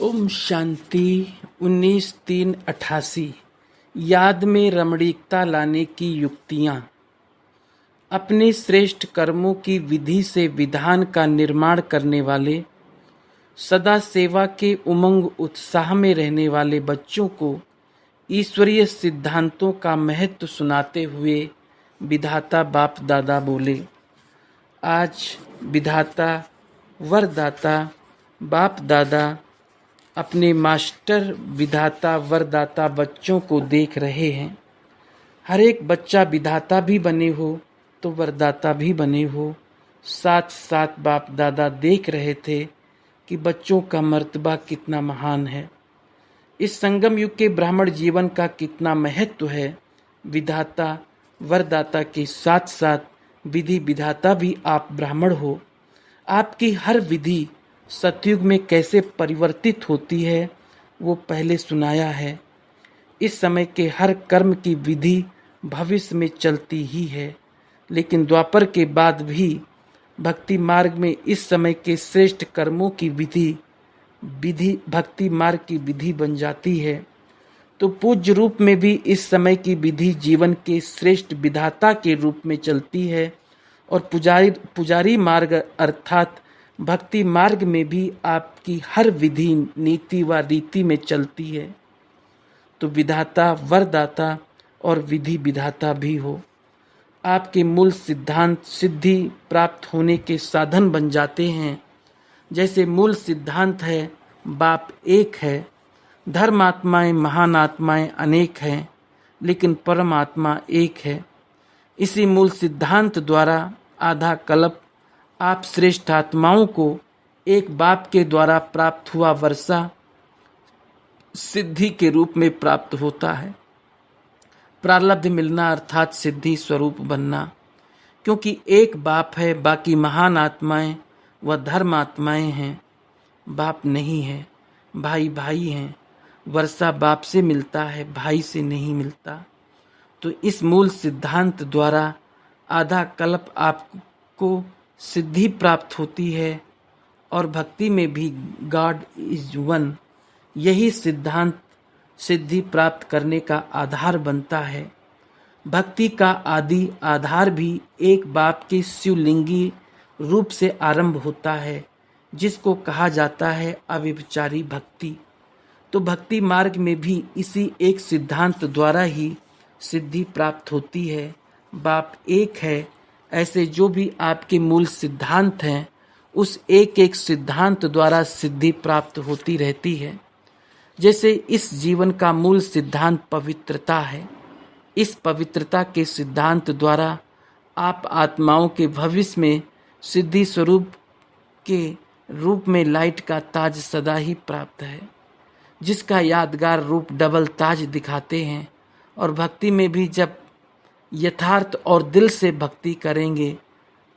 ओम शांति। 19/3/88। याद में रमणीकता लाने की युक्तियाँ। अपने श्रेष्ठ कर्मों की विधि से विधान का निर्माण करने वाले, सदा सेवा के उमंग उत्साह में रहने वाले बच्चों को ईश्वरीय सिद्धांतों का महत्व सुनाते हुए विधाता बाप दादा बोले। आज विधाता वरदाता बाप दादा अपने मास्टर विधाता वरदाता बच्चों को देख रहे हैं। हर एक बच्चा विधाता भी बने हो तो वरदाता भी बने हो। साथ साथ बाप दादा देख रहे थे कि बच्चों का मर्तबा कितना महान है, इस संगम युग के ब्राह्मण जीवन का कितना महत्व है। विधाता वरदाता के साथ साथ विधि विधाता भी आप ब्राह्मण हो। आपकी हर विधि सतयुग में कैसे परिवर्तित होती है वो पहले सुनाया है। इस समय के हर कर्म की विधि भविष्य में चलती ही है, लेकिन द्वापर के बाद भी भक्ति मार्ग में इस समय के श्रेष्ठ कर्मों की विधि भक्ति मार्ग की विधि बन जाती है। तो पूज्य रूप में भी इस समय की विधि जीवन के श्रेष्ठ विधाता के रूप में चलती है, और पुजारी मार्ग अर्थात भक्ति मार्ग में भी आपकी हर विधि नीति व रीति में चलती है। तो विधाता वरदाता और विधि विधाता भी हो। आपके मूल सिद्धांत सिद्धि प्राप्त होने के साधन बन जाते हैं। जैसे मूल सिद्धांत है बाप एक है, धर्मात्माएं महान आत्माएं अनेक हैं, लेकिन परमात्मा एक है। इसी मूल सिद्धांत द्वारा आधा कल्प आप श्रेष्ठ आत्माओं को एक बाप के द्वारा प्राप्त हुआ वर्षा सिद्धि के रूप में प्राप्त होता है। प्रारब्ध मिलना अर्थात सिद्धि स्वरूप बनना, क्योंकि एक बाप है, बाकी महान आत्माएं व धर्म आत्माएं हैं। बाप नहीं है, भाई भाई हैं। वर्षा बाप से मिलता है, भाई से नहीं मिलता। तो इस मूल सिद्धांत द्वारा आधा कल्प आपको सिद्धि प्राप्त होती है, और भक्ति में भी गॉड इज वन, यही सिद्धांत सिद्धि प्राप्त करने का आधार बनता है। भक्ति का आदि आधार भी एक बाप के शिवलिंगी रूप से आरंभ होता है, जिसको कहा जाता है अव्यभिचारी भक्ति। तो भक्ति मार्ग में भी इसी एक सिद्धांत द्वारा ही सिद्धि प्राप्त होती है। बाप एक है, ऐसे जो भी आपके मूल सिद्धांत हैं उस एक एक सिद्धांत द्वारा सिद्धि प्राप्त होती रहती है। जैसे इस जीवन का मूल सिद्धांत पवित्रता है। इस पवित्रता के सिद्धांत द्वारा आप आत्माओं के भविष्य में सिद्धि स्वरूप के रूप में लाइट का ताज सदा ही प्राप्त है, जिसका यादगार रूप डबल ताज दिखाते हैं। और भक्ति में भी जब यथार्थ और दिल से भक्ति करेंगे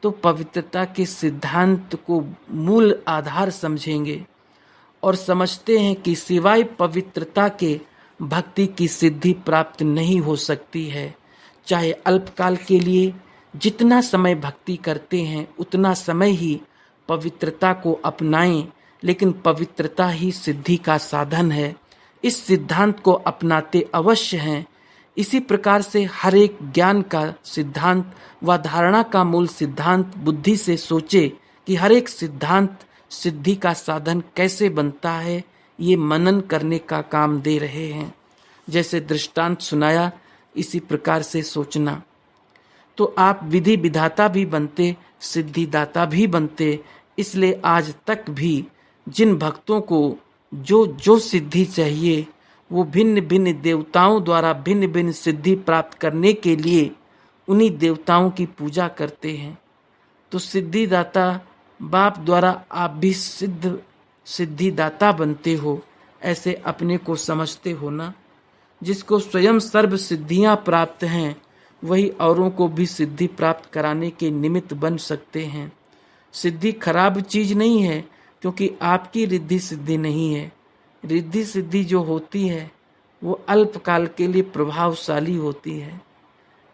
तो पवित्रता के सिद्धांत को मूल आधार समझेंगे, और समझते हैं कि सिवाय पवित्रता के भक्ति की सिद्धि प्राप्त नहीं हो सकती है। चाहे अल्पकाल के लिए जितना समय भक्ति करते हैं उतना समय ही पवित्रता को अपनाएं, लेकिन पवित्रता ही सिद्धि का साधन है। इस सिद्धांत को अपनाते अवश्य हैं। इसी प्रकार से हर एक ज्ञान का सिद्धांत व धारणा का मूल सिद्धांत बुद्धि से सोचे कि हर एक सिद्धांत सिद्धि का साधन कैसे बनता है, ये मनन करने का काम दे रहे हैं। जैसे दृष्टांत सुनाया, इसी प्रकार से सोचना। तो आप विधि विधाता भी बनते, सिद्धिदाता भी बनते। इसलिए आज तक भी जिन भक्तों को जो जो सिद्धि चाहिए वो भिन्न भिन्न देवताओं द्वारा भिन्न भिन्न सिद्धि प्राप्त करने के लिए उन्हीं देवताओं की पूजा करते हैं। तो सिद्धिदाता बाप द्वारा आप भी सिद्धिदाता बनते हो, ऐसे अपने को समझते हो ना। जिसको स्वयं सर्व सिद्धियां प्राप्त हैं वही औरों को भी सिद्धि प्राप्त कराने के निमित्त बन सकते हैं। सिद्धि खराब चीज नहीं है, क्योंकि आपकी रिद्धि सिद्धि नहीं है। रिद्धि सिद्धि जो होती है वो अल्पकाल के लिए प्रभावशाली होती है,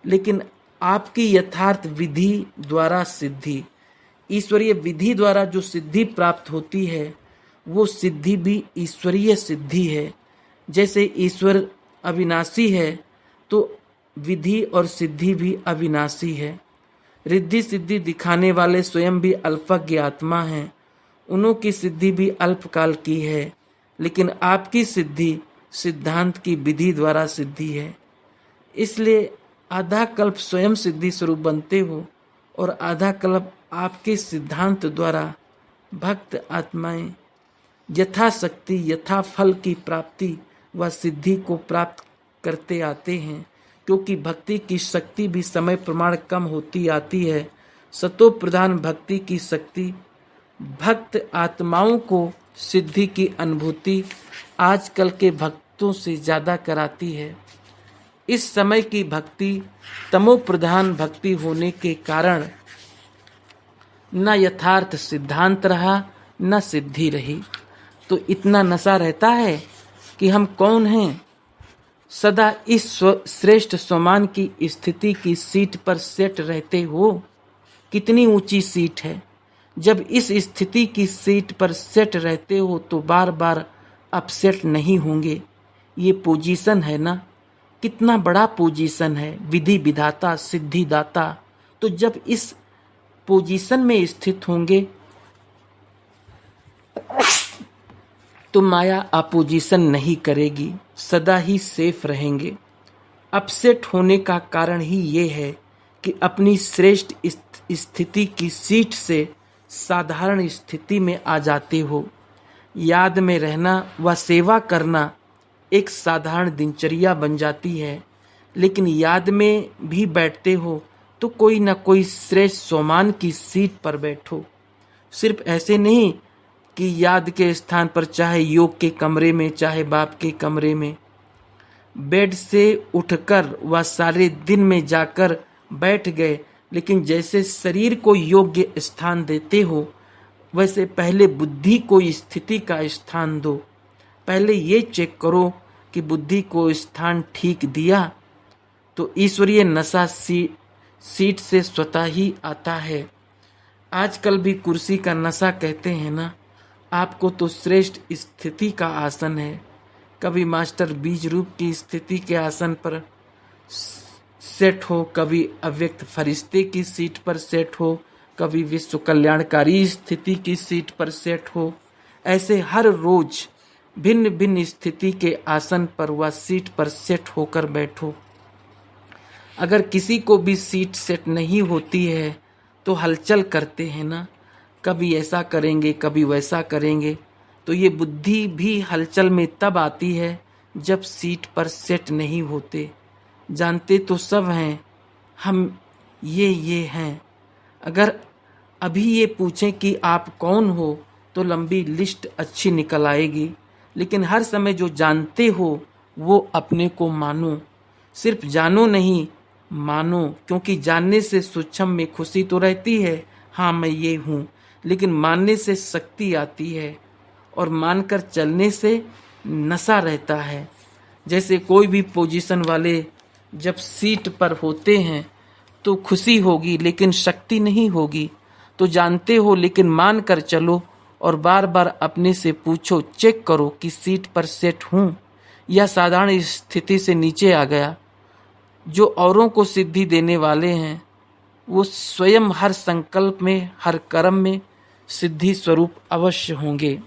लेकिन आपकी यथार्थ विधि द्वारा सिद्धि, ईश्वरीय विधि द्वारा जो सिद्धि प्राप्त होती है वो सिद्धि भी ईश्वरीय सिद्धि है। जैसे ईश्वर अविनाशी है तो विधि और सिद्धि भी अविनाशी है। रिद्धि सिद्धि दिखाने वाले स्वयं भी अल्पज्ञ आत्मा हैं, उन्हों की सिद्धि भी अल्पकाल की है, लेकिन आपकी सिद्धि सिद्धांत की विधि द्वारा सिद्धि है। इसलिए आधा कल्प स्वयं सिद्धि स्वरूप बनते हो और आधा कल्प आपके सिद्धांत द्वारा भक्त आत्माएं यथाशक्ति यथा फल की प्राप्ति व सिद्धि को प्राप्त करते आते हैं, क्योंकि भक्ति की शक्ति भी समय प्रमाण कम होती आती है। सतो प्रधान भक्ति की शक्ति भक्त आत्माओं को सिद्धि की अनुभूति आजकल के भक्तों से ज्यादा कराती है। इस समय की भक्ति तमो प्रधान भक्ति होने के कारण न यथार्थ सिद्धांत रहा न सिद्धि रही। तो इतना नशा रहता है कि हम कौन हैं। सदा इस श्रेष्ठ स्वमान की स्थिति की सीट पर सेट रहते हो। कितनी ऊंची सीट है। जब इस स्थिति की सीट पर सेट रहते हो तो बार बार अपसेट नहीं होंगे। ये पोजीशन है ना, कितना बड़ा पोजीशन है, विधि विधाता सिद्धि दाता। तो जब इस पोजीशन में स्थित होंगे तो माया अपोजिशन नहीं करेगी, सदा ही सेफ रहेंगे। अपसेट होने का कारण ही ये है कि अपनी श्रेष्ठ स्थिति की सीट से साधारण स्थिति में आ जाते हो। याद में रहना व सेवा करना एक साधारण दिनचर्या बन जाती है, लेकिन याद में भी बैठते हो तो कोई न कोई श्रेष्ठ सोमान की सीट पर बैठो। सिर्फ ऐसे नहीं कि याद के स्थान पर चाहे योग के कमरे में चाहे बाप के कमरे में बेड से उठकर व सारे दिन में जाकर बैठ गए, लेकिन जैसे शरीर को योग्य स्थान देते हो वैसे पहले बुद्धि को स्थिति का स्थान दो। पहले ये चेक करो कि बुद्धि को स्थान ठीक दिया तो ईश्वरीय नशा सीट से स्वतः ही आता है। आजकल भी कुर्सी का नशा कहते हैं ना। आपको तो श्रेष्ठ स्थिति का आसन है। कभी मास्टर बीज रूप की स्थिति के आसन पर सेट हो, कभी अव्यक्त फरिश्ते की सीट पर सेट हो, कभी विश्व कल्याणकारी स्थिति की सीट पर सेट हो। ऐसे हर रोज भिन्न भिन्न स्थिति के आसन पर व सीट पर सेट होकर बैठो। अगर किसी को भी सीट सेट नहीं होती है तो हलचल करते हैं ना, कभी ऐसा करेंगे कभी वैसा करेंगे। तो ये बुद्धि भी हलचल में तब आती है जब सीट पर सेट नहीं होते। जानते तो सब हैं हम ये हैं। अगर अभी ये पूछें कि आप कौन हो तो लंबी लिस्ट अच्छी निकल आएगी, लेकिन हर समय जो जानते हो वो अपने को मानो। सिर्फ जानो नहीं मानो, क्योंकि जानने से सूक्ष्म में खुशी तो रहती है, हाँ मैं ये हूँ, लेकिन मानने से शक्ति आती है और मानकर चलने से नशा रहता है। जैसे कोई भी पोजीशन वाले जब सीट पर होते हैं तो खुशी होगी लेकिन शक्ति नहीं होगी। तो जानते हो लेकिन मान कर चलो और बार बार अपने से पूछो, चेक करो कि सीट पर सेट हूँ या साधारण स्थिति से नीचे आ गया। जो औरों को सिद्धि देने वाले हैं वो स्वयं हर संकल्प में हर कर्म में सिद्धि स्वरूप अवश्य होंगे,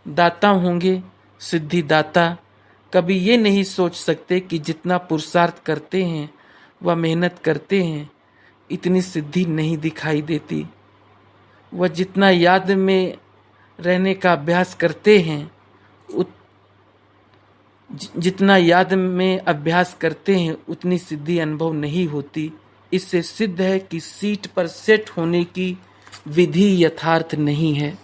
दाता होंगे, सिद्धि दाता। कभी ये नहीं सोच सकते कि जितना पुरुषार्थ करते हैं व मेहनत करते हैं इतनी सिद्धि नहीं दिखाई देती। वह जितना याद में रहने का अभ्यास करते हैं जितना याद में अभ्यास करते हैं उतनी सिद्धि अनुभव नहीं होती। इससे सिद्ध है कि सीट पर सेट होने की विधि यथार्थ नहीं है,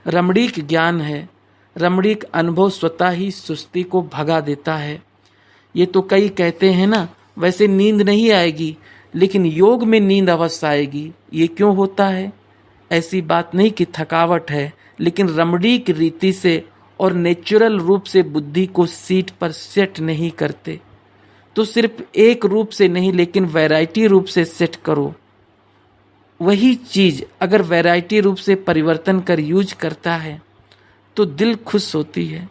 रमणीक ज्ञान है। रमणीक अनुभव स्वतः ही सुस्ती को भगा देता है। ये तो कई कहते हैं ना, वैसे नींद नहीं आएगी लेकिन योग में नींद अवश्य आएगी। ये क्यों होता है? ऐसी बात नहीं कि थकावट है, लेकिन रमणीक रीति से और नेचुरल रूप से बुद्धि को सीट पर सेट नहीं करते। तो सिर्फ एक रूप से नहीं लेकिन वैरायटी रूप से सेट करो। वही चीज अगर वैरायटी रूप से परिवर्तन कर यूज करता है तो दिल खुश होती है।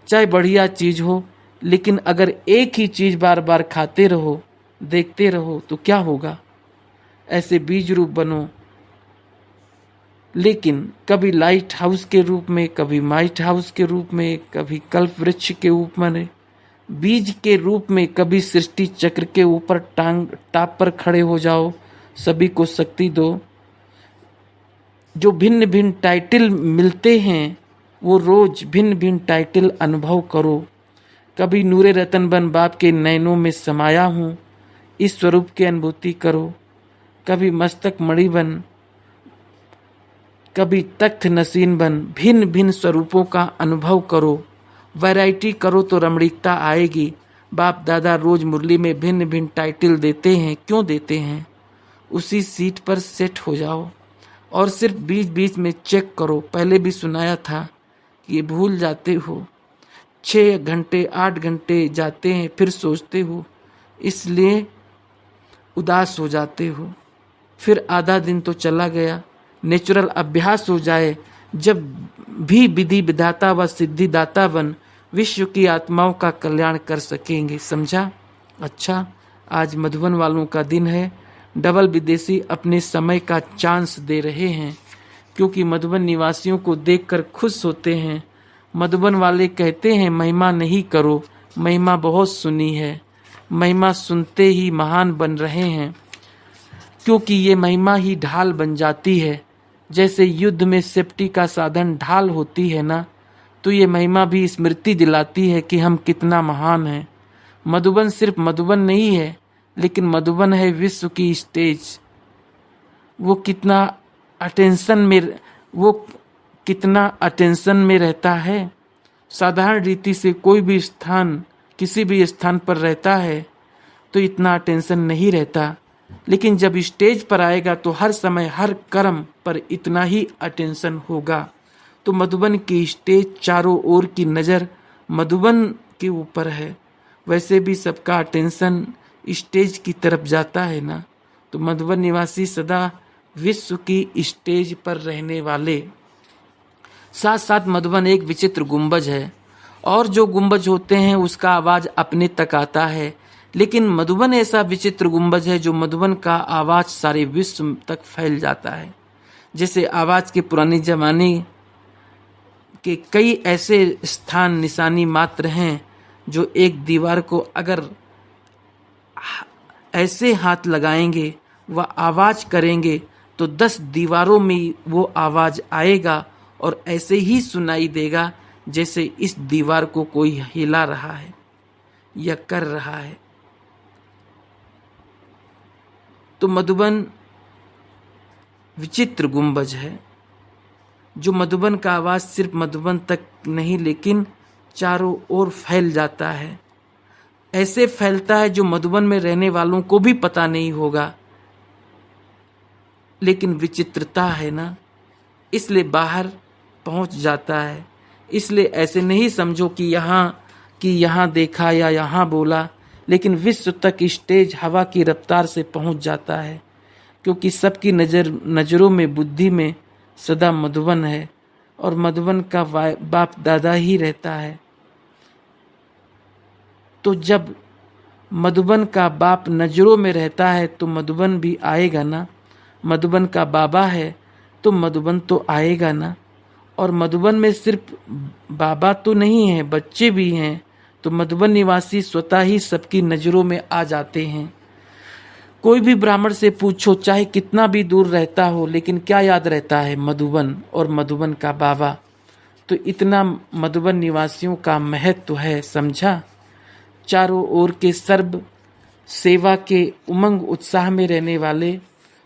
चाहे बढ़िया चीज हो, लेकिन अगर एक ही चीज बार बार खाते रहो, देखते रहो, तो क्या होगा? ऐसे बीज रूप बनो, लेकिन कभी लाइट हाउस के रूप में, कभी माइट हाउस के रूप में, कभी कल्प वृक्ष के रूप में, बीज के रूप में, कभी सृष्टि चक्र के ऊपर टाप पर खड़े हो जाओ। सभी को शक्ति दो। जो भिन्न भिन्न टाइटल मिलते हैं, वो रोज भिन्न भिन्न टाइटल अनुभव करो। कभी नूरे रतन बन बाप के नैनों में समाया हूँ, इस स्वरूप की अनुभूति करो। कभी मस्तक मणि बन, कभी तख्त नसीन बन, भिन्न भिन्न स्वरूपों का अनुभव करो। वैरायटी करो तो रमणीकता आएगी। बाप दादा रोज मुरली में भिन्न भिन्न टाइटल देते हैं। क्यों देते हैं? उसी सीट पर सेट हो जाओ और सिर्फ बीच बीच में चेक करो। पहले भी सुनाया था कि ये भूल जाते हो। 6 घंटे 8 घंटे जाते हैं, फिर सोचते हो, इसलिए उदास हो जाते हो। फिर आधा दिन तो चला गया। नेचुरल अभ्यास हो जाए, जब भी विधि विधाता व सिद्धिदाता बन विश्व की आत्माओं का कल्याण कर सकेंगे। समझा? अच्छा, आज मधुबन वालों का दिन है। डबल विदेशी अपने समय का चांस दे रहे हैं, क्योंकि मधुबन निवासियों को देखकर खुश होते हैं। मधुबन वाले कहते हैं महिमा नहीं करो, महिमा बहुत सुनी है। महिमा सुनते ही महान बन रहे हैं, क्योंकि ये महिमा ही ढाल बन जाती है। जैसे युद्ध में सेफ्टी का साधन ढाल होती है ना, तो ये महिमा भी स्मृति दिलाती है कि हम कितना महान हैं। मधुबन सिर्फ मधुबन नहीं है, लेकिन मधुबन है विश्व की स्टेज। वो कितना अटेंशन में रहता है। साधारण रीति से कोई भी स्थान, किसी भी स्थान पर रहता है तो इतना अटेंशन नहीं रहता, लेकिन जब स्टेज पर आएगा तो हर समय हर कर्म पर इतना ही अटेंशन होगा। तो मधुबन की स्टेज, चारों ओर की नज़र मधुबन के ऊपर है। वैसे भी सबका अटेंशन स्टेज की तरफ जाता है ना। तो मधुबन निवासी सदा विश्व की स्टेज पर रहने वाले। साथ साथ मधुबन एक विचित्र गुंबज है, और जो गुंबज होते हैं उसका आवाज अपने तक आता है, लेकिन मधुबन ऐसा विचित्र गुंबज है जो मधुबन का आवाज सारे विश्व तक फैल जाता है। जैसे आवाज के पुराने जमाने के कई ऐसे स्थान निशानी मात्र हैं जो एक दीवार को अगर ऐसे हाथ लगाएंगे व आवाज करेंगे तो 10 दीवारों में वो आवाज आएगा और ऐसे ही सुनाई देगा जैसे इस दीवार को कोई हिला रहा है या कर रहा है। तो मधुबन विचित्र गुंबज है, जो मधुबन का आवाज सिर्फ मधुबन तक नहीं लेकिन चारों ओर फैल जाता है। ऐसे फैलता है जो मधुबन में रहने वालों को भी पता नहीं होगा, लेकिन विचित्रता है ना, इसलिए बाहर पहुंच जाता है। इसलिए ऐसे नहीं समझो कि यहाँ देखा या यहाँ बोला, लेकिन विश्व तक स्टेज हवा की रफ्तार से पहुंच जाता है, क्योंकि सबकी नजरों में, बुद्धि में सदा मधुबन है और मधुबन का बाप दादा ही रहता है। तो जब मधुबन का बाप नजरों में रहता है तो मधुबन भी आएगा ना। मधुबन का बाबा है तो मधुबन तो आएगा ना। और मधुबन में सिर्फ बाबा तो नहीं है, बच्चे भी हैं। तो मधुबन निवासी स्वतः ही सबकी नजरों में आ जाते हैं। कोई भी ब्राह्मण से पूछो, चाहे कितना भी दूर रहता हो, लेकिन क्या याद रहता है? मधुबन और मधुबन का बाबा। तो इतना मधुबन निवासियों का महत्व है, समझा? चारों ओर के सर्व सेवा के उमंग उत्साह में रहने वाले,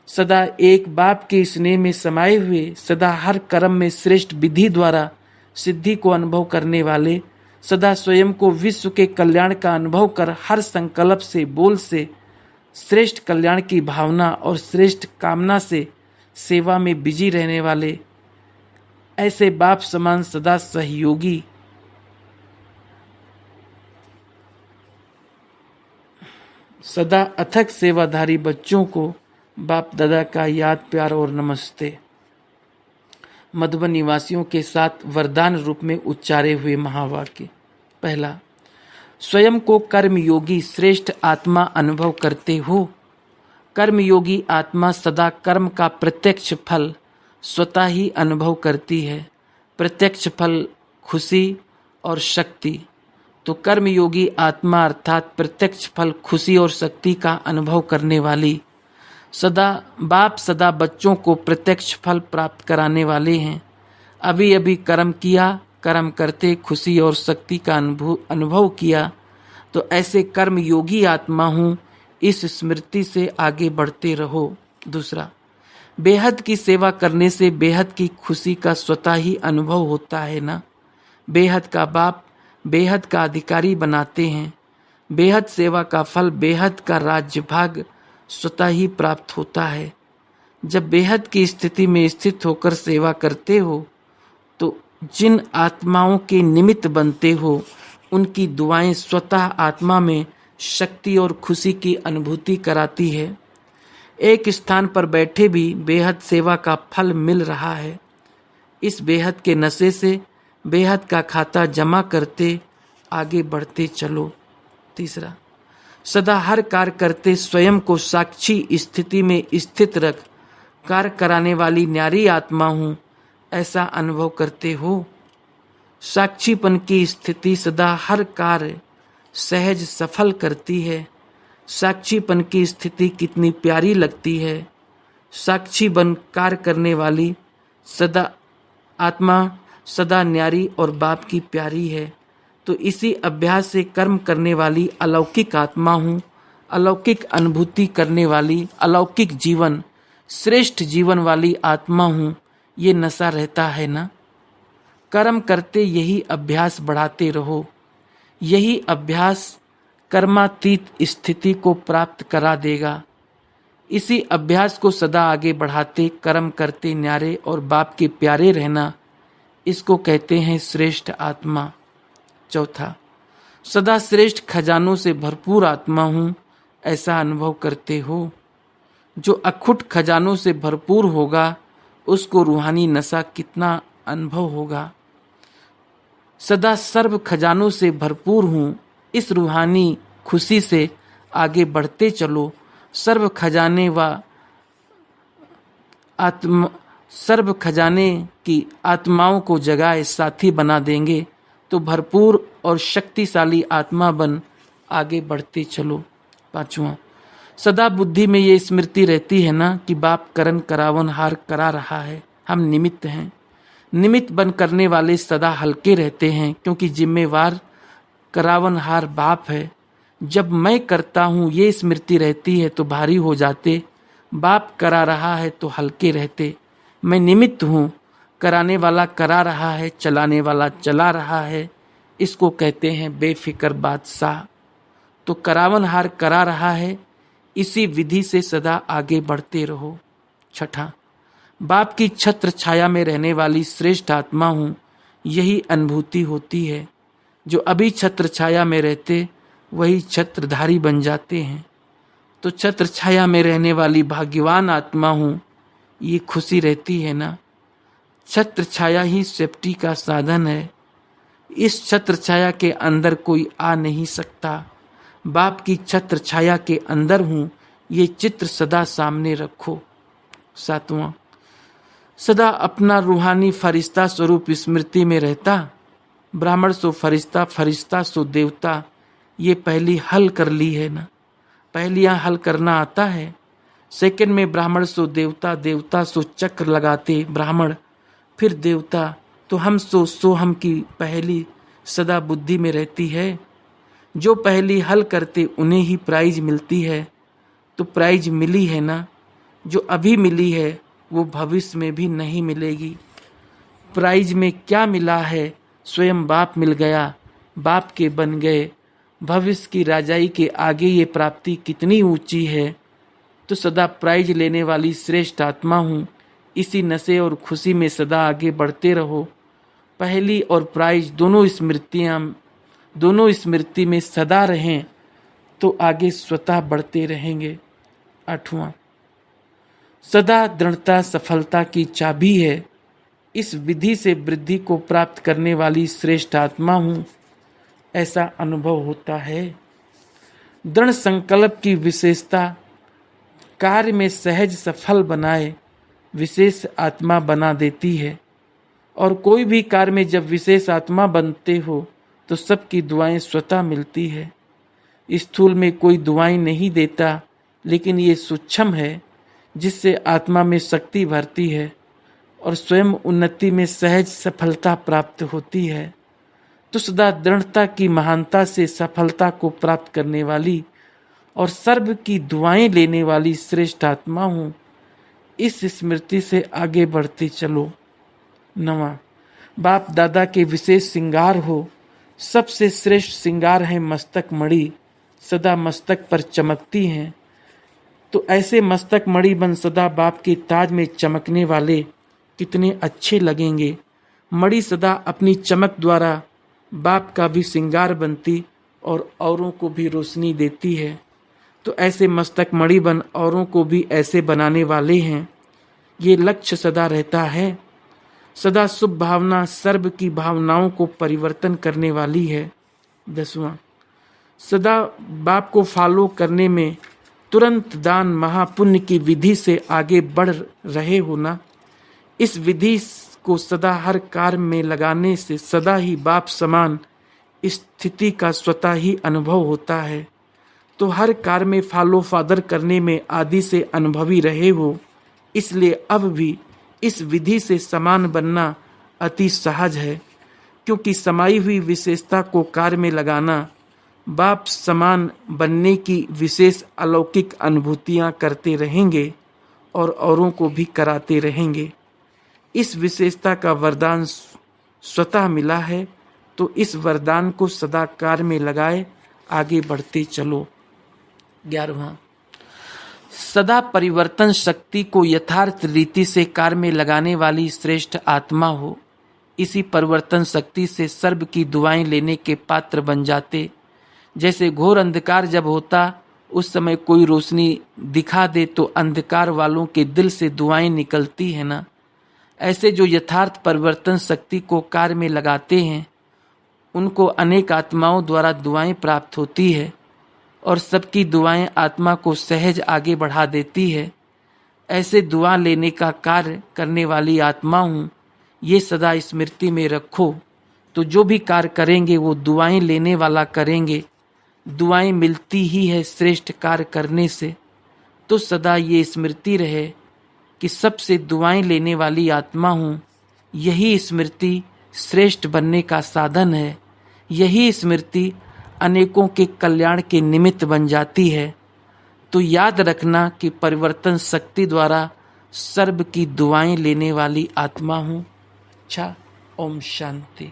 सदा एक बाप के स्नेह में समाये हुए, सदा हर कर्म में श्रेष्ठ विधि द्वारा सिद्धि को अनुभव करने वाले, सदा स्वयं को विश्व के कल्याण का अनुभव कर हर संकल्प से, बोल से श्रेष्ठ कल्याण की भावना और श्रेष्ठ कामना से सेवा में बिजी रहने वाले, ऐसे बाप समान सदा सहयोगी, सदा अथक सेवाधारी बच्चों को बाप दादा का याद, प्यार और नमस्ते। मधुबन निवासियों के साथ वरदान रूप में उच्चारे हुए महावाक्य। पहला, स्वयं को कर्मयोगी श्रेष्ठ आत्मा अनुभव करते हो। कर्मयोगी आत्मा सदा कर्म का प्रत्यक्ष फल स्वतः ही अनुभव करती है। प्रत्यक्ष फल खुशी और शक्ति। तो कर्मयोगी आत्मा अर्थात प्रत्यक्ष फल खुशी और शक्ति का अनुभव करने वाली बाप सदा बच्चों को प्रत्यक्ष फल प्राप्त कराने वाले हैं। अभी अभी कर्म किया, कर्म करते खुशी और शक्ति का अनुभव किया, तो ऐसे कर्म योगी आत्मा हूँ, इस स्मृति से आगे बढ़ते रहो। दूसरा, बेहद की सेवा करने से बेहद की खुशी का स्वतः ही अनुभव होता है ना। बेहद का बाप बेहद का अधिकारी बनाते हैं। बेहद सेवा का फल बेहद का राज्य भाग स्वतः ही प्राप्त होता है। जब बेहद की स्थिति में स्थित होकर सेवा करते हो तो जिन आत्माओं के निमित्त बनते हो उनकी दुआएं स्वतः आत्मा में शक्ति और खुशी की अनुभूति कराती है। एक स्थान पर बैठे भी बेहद सेवा का फल मिल रहा है। इस बेहद के नशे से बेहद का खाता जमा करते आगे बढ़ते चलो। तीसरा, सदा हर कार्य करते स्वयं को साक्षी स्थिति में स्थित रख कार्य कराने वाली न्यारी आत्मा हूँ, ऐसा अनुभव करते हो। साक्षीपन की स्थिति सदा हर कार्य सहज सफल करती है। साक्षीपन की स्थिति कितनी प्यारी लगती है। साक्षी बन कार्य करने वाली आत्मा सदा न्यारी और बाप की प्यारी है। तो इसी अभ्यास से कर्म करने वाली अलौकिक आत्मा हूँ, अलौकिक अनुभूति करने वाली अलौकिक जीवन श्रेष्ठ जीवन वाली आत्मा हूँ, ये नशा रहता है ना। कर्म करते यही अभ्यास बढ़ाते रहो। यही अभ्यास कर्मातीत स्थिति को प्राप्त करा देगा। इसी अभ्यास को सदा आगे बढ़ाते कर्म करते न्यारे और बाप के प्यारे रहना, इसको कहते हैं श्रेष्ठ आत्मा। चौथा, सदा श्रेष्ठ खजानों से भरपूर आत्मा हूँ, ऐसा अनुभव करते हो। जो अखुट खजानों से भरपूर होगा उसको रूहानी नशा कितना अनुभव होगा। सदा सर्व खजानों से भरपूर हूँ, इस रूहानी खुशी से आगे बढ़ते चलो। सर्व खजाने की आत्माओं को जगाए साथी बना देंगे, तो भरपूर और शक्तिशाली आत्मा बन आगे बढ़ते चलो। पांचवा, सदा बुद्धि में ये स्मृति रहती है ना कि बाप करन करावन हार करा रहा है, हम निमित्त हैं। निमित्त बन करने वाले सदा हल्के रहते हैं, क्योंकि जिम्मेवार करावन हार बाप है। जब मैं करता हूँ ये स्मृति रहती है तो भारी हो जाते, बाप करा रहा है तो हल्के रहते। मैं निमित्त हूँ, कराने वाला करा रहा है, चलाने वाला चला रहा है, इसको कहते हैं बेफिक्र बादशाह। तो करावन हार करा रहा है, इसी विधि से सदा आगे बढ़ते रहो। छठा, बाप की छत्र छाया में रहने वाली श्रेष्ठ आत्मा हूँ, यही अनुभूति होती है। जो अभी छत्र छाया में रहते वही छत्रधारी बन जाते हैं। तो छत्र छाया में रहने वाली भाग्यवान आत्मा हूँ, ये खुशी रहती है ना। छत्र छाया ही सेफ्टी का साधन है। इस छत्र छाया के अंदर कोई आ नहीं सकता। बाप की छत्र छाया के अंदर हूँ, ये चित्र सदा सामने रखो। सातवां, सदा अपना रूहानी फरिश्ता स्वरूप स्मृति में रहता। ब्राह्मण सो फरिश्ता, फरिश्ता सो देवता, ये पहली हल कर ली है ना। पहली यहाँ हल करना आता है। सेकंड में ब्राह्मण सो देवता, देवता सो चक्र लगाते ब्राह्मण, फिर देवता। तो हम सो हम की पहली सदा बुद्धि में रहती है। जो पहली हल करते उन्हें ही प्राइज मिलती है। तो प्राइज मिली है ना। जो अभी मिली है वो भविष्य में भी नहीं मिलेगी। प्राइज में क्या मिला है? स्वयं बाप मिल गया, बाप के बन गए। भविष्य की राजाई के आगे ये प्राप्ति कितनी ऊंची है। तो सदा प्राइज लेने वाली श्रेष्ठ आत्मा हूँ, इसी नशे और खुशी में सदा आगे बढ़ते रहो। पहली और प्राइज दोनों स्मृति में सदा रहें तो आगे स्वतः बढ़ते रहेंगे। आठवां, सदा दृढ़ता सफलता की चाबी है, इस विधि से वृद्धि को प्राप्त करने वाली श्रेष्ठ आत्मा हूँ, ऐसा अनुभव होता है। दृढ़ संकल्प की विशेषता कार्य में सहज सफल बनाए विशेष आत्मा बना देती है। और कोई भी कार्य में जब विशेष आत्मा बनते हो तो सबकी दुआएं स्वतः मिलती है। स्थूल में कोई दुआएं नहीं देता, लेकिन ये सूक्ष्म है जिससे आत्मा में शक्ति भरती है और स्वयं उन्नति में सहज सफलता प्राप्त होती है। तो सदा दृढ़ता की महानता से सफलता को प्राप्त करने वाली और सर्व की दुआएं लेने वाली श्रेष्ठ आत्मा हूँ, इस स्मृति से आगे बढ़ते चलो। 9वां, बाप दादा के विशेष श्रृंगार हो। सबसे श्रेष्ठ श्रृंगार है मस्तक मणि, सदा मस्तक पर चमकती हैं। तो ऐसे मस्तक मणि बन सदा बाप के ताज में चमकने वाले कितने अच्छे लगेंगे। मणि सदा अपनी चमक द्वारा बाप का भी श्रृंगार बनती और औरों को भी रोशनी देती है। तो ऐसे मस्तक मणि बन औरों को भी ऐसे बनाने वाले हैं। ये लक्ष्य सदा रहता है। सदा शुभ भावना सर्व की भावनाओं को परिवर्तन करने वाली है। 10वां, सदा बाप को फॉलो करने में तुरंत दान महापुण्य की विधि से आगे बढ़ रहे हो ना। इस विधि को सदा हर कार्य में लगाने से सदा ही बाप समान स्थिति का स्वतः ही अनुभव होता है। तो हर कार्य में फॉलो फादर करने में आदि से अनुभवी रहे हो, इसलिए अब भी इस विधि से समान बनना अति सहज है। क्योंकि समाई हुई विशेषता को कार्य में लगाना बाप समान बनने की विशेष अलौकिक अनुभूतियां करते रहेंगे और औरों को भी कराते रहेंगे। इस विशेषता का वरदान स्वतः मिला है, तो इस वरदान को सदा कार्य में लगाए आगे बढ़ते चलो। 11वां, सदा परिवर्तन शक्ति को यथार्थ रीति से कार्य में लगाने वाली श्रेष्ठ आत्मा हो। इसी परिवर्तन शक्ति से सर्व की दुआएं लेने के पात्र बन जाते। जैसे घोर अंधकार जब होता, उस समय कोई रोशनी दिखा दे तो अंधकार वालों के दिल से दुआएं निकलती है ना। ऐसे जो यथार्थ परिवर्तन शक्ति को कार्य में लगाते हैं, उनको अनेक आत्माओं द्वारा दुआएं प्राप्त होती है और सबकी दुआएं आत्मा को सहज आगे बढ़ा देती है। ऐसे दुआ लेने का कार्य करने वाली आत्मा हूँ, ये सदा स्मृति में रखो। तो जो भी कार्य करेंगे वो दुआएं लेने वाला करेंगे। दुआएं मिलती ही है श्रेष्ठ कार्य करने से। तो सदा ये स्मृति रहे कि सबसे दुआएं लेने वाली आत्मा हूँ। यही स्मृति श्रेष्ठ बनने का साधन है। यही स्मृति अनेकों के कल्याण के निमित्त बन जाती है। तो याद रखना कि परिवर्तन शक्ति द्वारा सर्व की दुआएं लेने वाली आत्मा हूँ। अच्छा, ओम शांति।